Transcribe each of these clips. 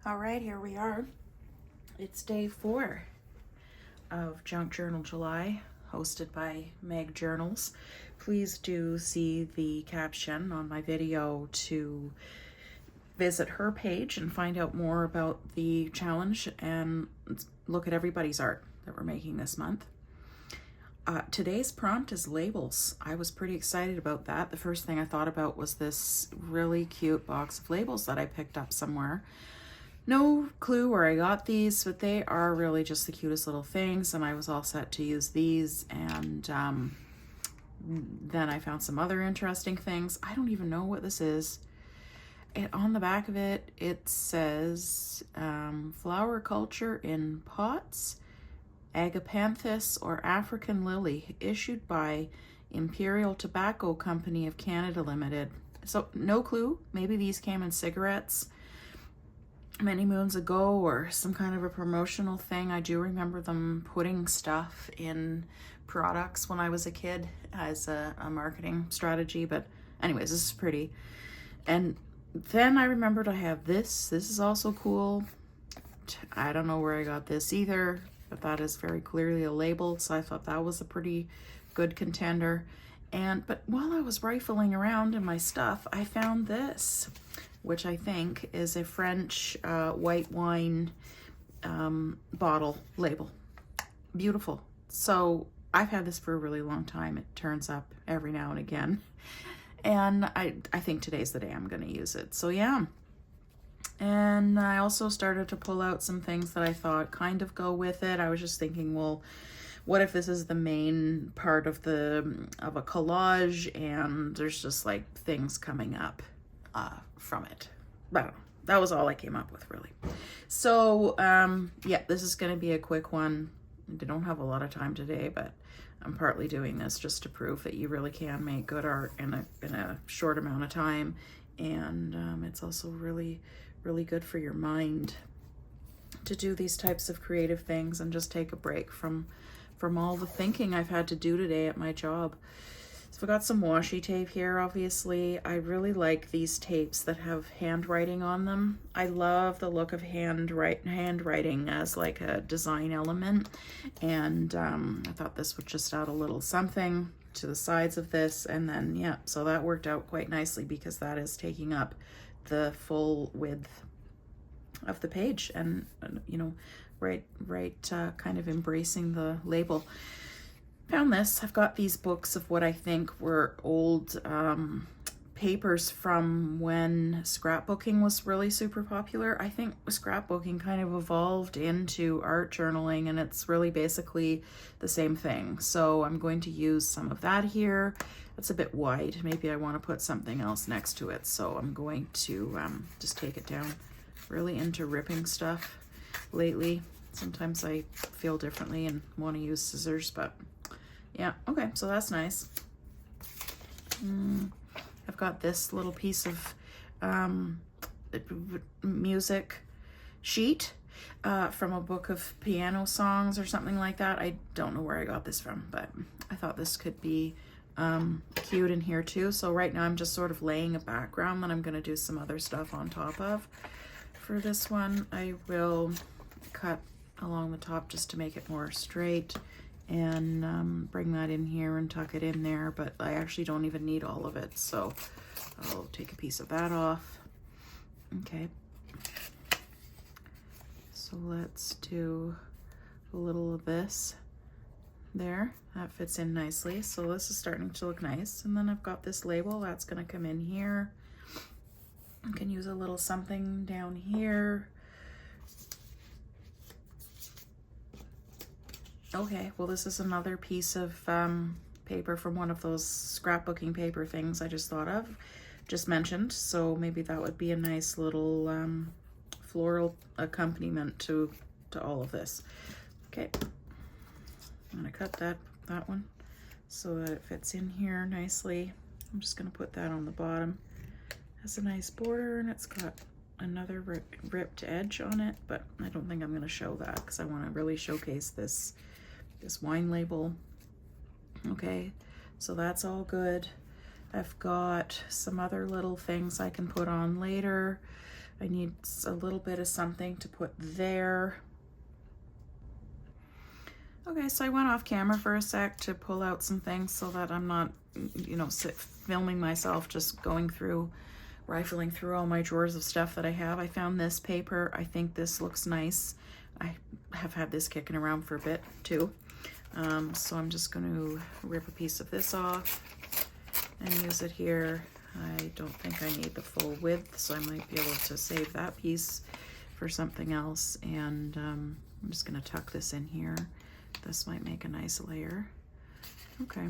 All right, here we are. It's day 4 of Junk Journal July, hosted by Meg Journals. Please do see the caption on my video to visit her page and find out more about the challenge and look at everybody's art that we're making this month. Today's prompt is labels. I was pretty excited about that. The first thing I thought about was this really cute box of labels that I picked up somewhere. No clue where I got these, but they are really just the cutest little things, and I was all set to use these, and then I found some other interesting things. I don't even know what this is. On the back of it, it says flower culture in pots, Agapanthus or African lily, issued by Imperial Tobacco Company of Canada Limited. So no clue, maybe these came in cigarettes many moons ago or some kind of a promotional thing. I do remember them putting stuff in products when I was a kid as a marketing strategy, but anyways, this is pretty. And then I remembered I have this. This is also cool. I don't know where I got this either, but that is very clearly a label, so I thought that was a pretty good contender. But while I was rifling around in my stuff, I found this, which I think is a French white wine bottle label. Beautiful. So I've had this for a really long time. It turns up every now and again. And I think today's the day I'm going to use it. So yeah. And I also started to pull out some things that I thought kind of go with it. I was just thinking, well, what if this is the main part of a collage and there's just like things coming up from it. I don't know. That was all I came up with, really. So yeah, this is going to be a quick one. I don't have a lot of time today, but I'm partly doing this just to prove that you really can make good art in a short amount of time, and it's also really good for your mind to do these types of creative things and just take a break from all the thinking I've had to do today at my job. So I've got some washi tape here, obviously. I really like these tapes that have handwriting on them. I love the look of handwriting as like a design element. And I thought this would just add a little something to the sides of this. And then, yeah, so that worked out quite nicely because that is taking up the full width of the page and, you know, right kind of embracing the label. Found this. I've got these books of what I think were old papers from when scrapbooking was really super popular. I think scrapbooking kind of evolved into art journaling, and it's really basically the same thing. So I'm going to use some of that here. It's a bit wide. Maybe I want to put something else next to it. So I'm going to just take it down. Really into ripping stuff lately. Sometimes I feel differently and want to use scissors, but yeah, okay, so that's nice. I've got this little piece of music sheet from a book of piano songs or something like that. I don't know where I got this from, but I thought this could be cute in here too. So right now I'm just sort of laying a background that I'm going to do some other stuff on top of. For this one, I will cut along the top just to make it more straight and bring that in here and tuck it in there, but I actually don't even need all of it, so I'll take a piece of that off. Okay, so let's do a little of this there. That fits in nicely, so this is starting to look nice. And then I've got this label that's going to come in here. I can use a little something down here. Okay, well, this is another piece of paper from one of those scrapbooking paper things I just thought of, just mentioned. So maybe that would be a nice little floral accompaniment to all of this. Okay, I'm gonna cut that one so that it fits in here nicely. I'm just gonna put that on the bottom. It has a nice border and it's got another ripped edge on it, but I don't think I'm gonna show that because I want to really showcase this wine label. Okay, so that's all good. I've got some other little things I can put on later. I need a little bit of something to put there. Okay, so I went off camera for a sec to pull out some things so that I'm not, you know, filming myself just going through, rifling through all my drawers of stuff that I have. I found this paper. I think this looks nice. I have had this kicking around for a bit too. So I'm just going to rip a piece of this off and use it here. I don't think I need the full width, so I might be able to save that piece for something else. And I'm just going to tuck this in here. This might make a nice layer. Okay,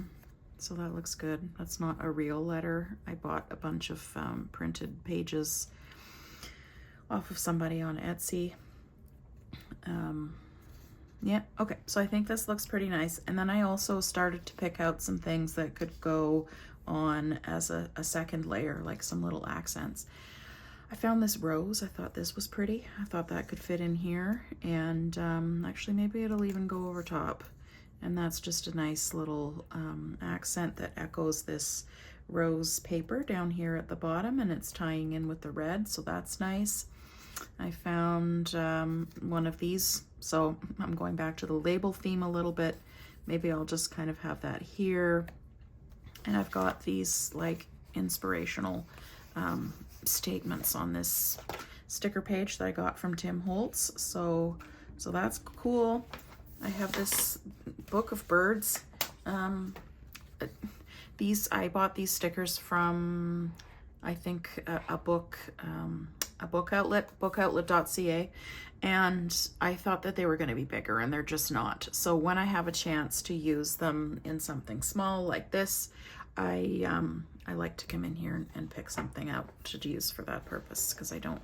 so that looks good. That's not a real letter. I bought a bunch of printed pages off of somebody on Etsy. Yeah, okay, so I think this looks pretty nice. And then I also started to pick out some things that could go on as a second layer, like some little accents. I found this rose. I thought this was pretty. I thought that could fit in here. And actually maybe it'll even go over top. And that's just a nice little accent that echoes this rose paper down here at the bottom, and it's tying in with the red, so that's nice. I found one of these, so I'm going back to the label theme a little bit. Maybe I'll just kind of have that here. And I've got these like inspirational statements on this sticker page that I got from Tim Holtz. So that's cool. I have this book of birds. I bought these stickers from, I think, a book outlet, bookoutlet.ca, and I thought that they were going to be bigger, and they're just not. So when I have a chance to use them in something small like this, I like to come in here and pick something out to use for that purpose, because I don't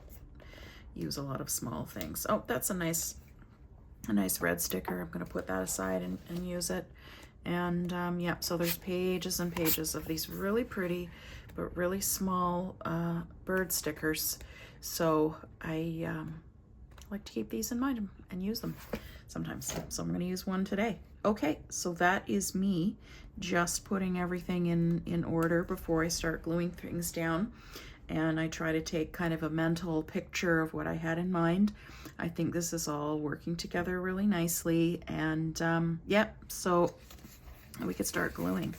use a lot of small things. Oh, that's a nice red sticker. I'm going to put that aside and use it. And yeah, so there's pages and pages of these really pretty but really small bird stickers. So I like to keep these in mind and use them sometimes. So I'm going to use one today. Okay, so that is me just putting everything in order before I start gluing things down. And I try to take kind of a mental picture of what I had in mind. I think this is all working together really nicely. And yep, so we could start gluing.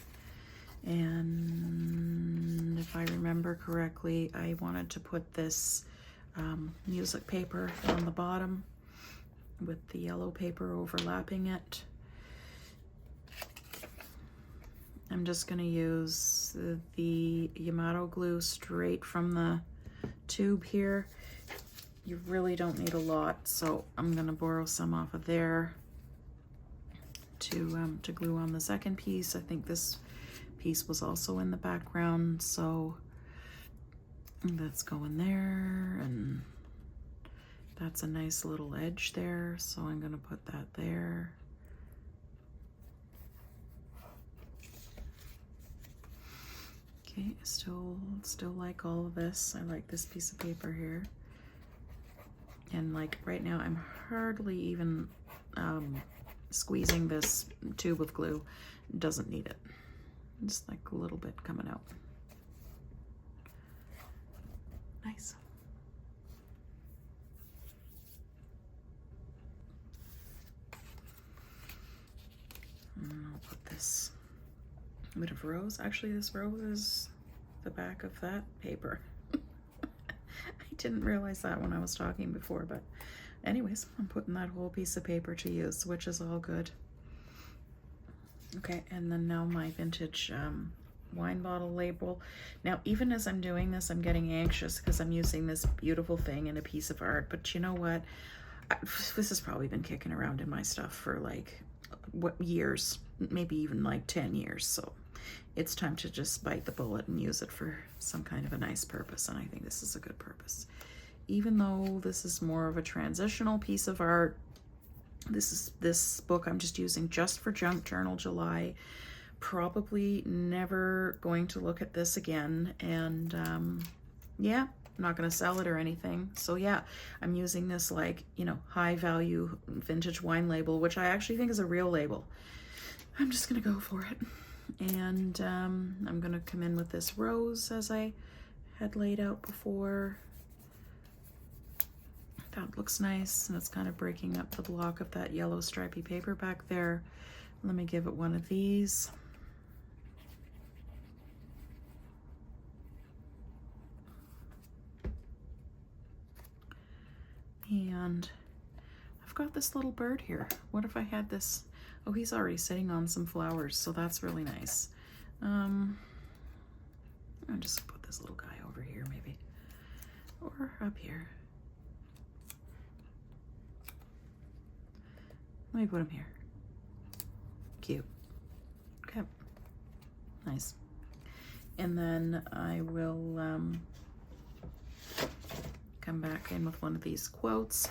And if I remember correctly, I wanted to put this music paper on the bottom with the yellow paper overlapping it. I'm just going to use the Yamato glue straight from the tube here. You really don't need a lot, so I'm going to borrow some off of there to glue on the second piece. I think this piece was also in the background, so that's going there, and that's a nice little edge there, so I'm going to put that there. Okay, still like all of this. I like this piece of paper here. And like right now, I'm hardly even squeezing this tube of glue. Doesn't need it. Just like a little bit coming out. Nice. And I'll put this bit of rose. Actually, this rose is the back of that paper. I didn't realize that when I was talking before, but anyways, I'm putting that whole piece of paper to use, which is all good. Okay, and then now my vintage wine bottle label. Now, even as I'm doing this, I'm getting anxious because I'm using this beautiful thing in a piece of art, but you know what? This has probably been kicking around in my stuff for like, what, years, maybe even like 10 years, so it's time to just bite the bullet and use it for some kind of a nice purpose, and I think this is a good purpose. Even though this is more of a transitional piece of art, this book I'm just using just for Junk Journal July. Probably never going to look at this again, and yeah, I'm not going to sell it or anything. So yeah, I'm using this like, you know, high value vintage wine label, which I actually think is a real label. I'm just going to go for it. And I'm going to come in with this rose as I had laid out before. That looks nice, and it's kind of breaking up the block of that yellow stripy paper back there. Let me give it one of these. And I've got this little bird here. What if I had this? Oh, he's already sitting on some flowers, so that's really nice. I'll just put this little guy over here maybe, or up here. Let me put him here. Cute. Okay. Nice. And then I will come back in with one of these quotes.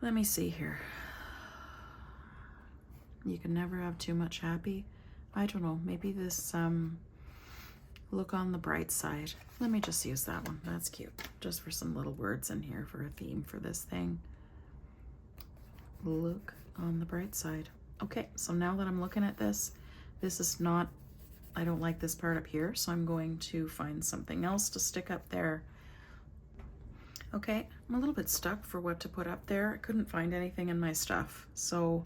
Let me see here. You can never have too much happy. I don't know, maybe this look on the bright side. Let me just use that one. That's cute. Just for some little words in here for a theme for this thing. Look on the bright side. Okay, so now that I'm looking at this, this is not, I don't like this part up here, so I'm going to find something else to stick up there. Okay, I'm a little bit stuck for what to put up there. I couldn't find anything in my stuff, so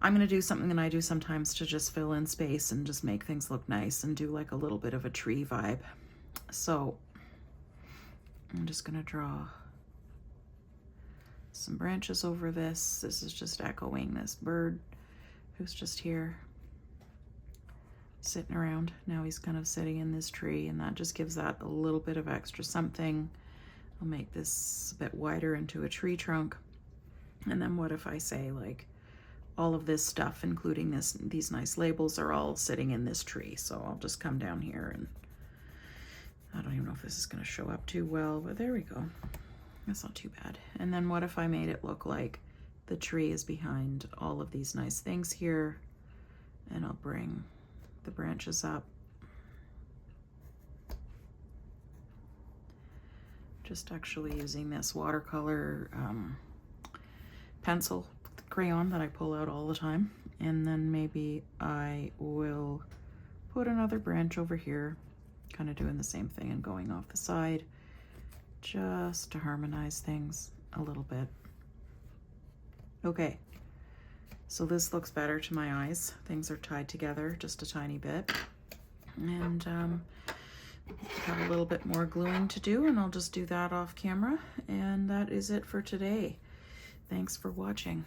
I'm gonna do something that I do sometimes to just fill in space and just make things look nice and do like a little bit of a tree vibe. So I'm just gonna draw some branches over this. This is just echoing this bird who's just here sitting around. Now he's kind of sitting in this tree, and that just gives that a little bit of extra something. I'll make this a bit wider into a tree trunk. And then what if I say like all of this stuff, including these nice labels, are all sitting in this tree. So I'll just come down here, and I don't even know if this is going to show up too well, but there we go. That's not too bad. And then what if I made it look like the tree is behind all of these nice things here, and I'll bring the branches up. Just actually using this watercolor pencil crayon that I pull out all the time. And then maybe I will put another branch over here, kind of doing the same thing and going off the side, just to harmonize things a little bit. Okay, so this looks better to my eyes. Things are tied together just a tiny bit. And have a little bit more gluing to do, and I'll just do that off camera. And that is it for today. Thanks for watching.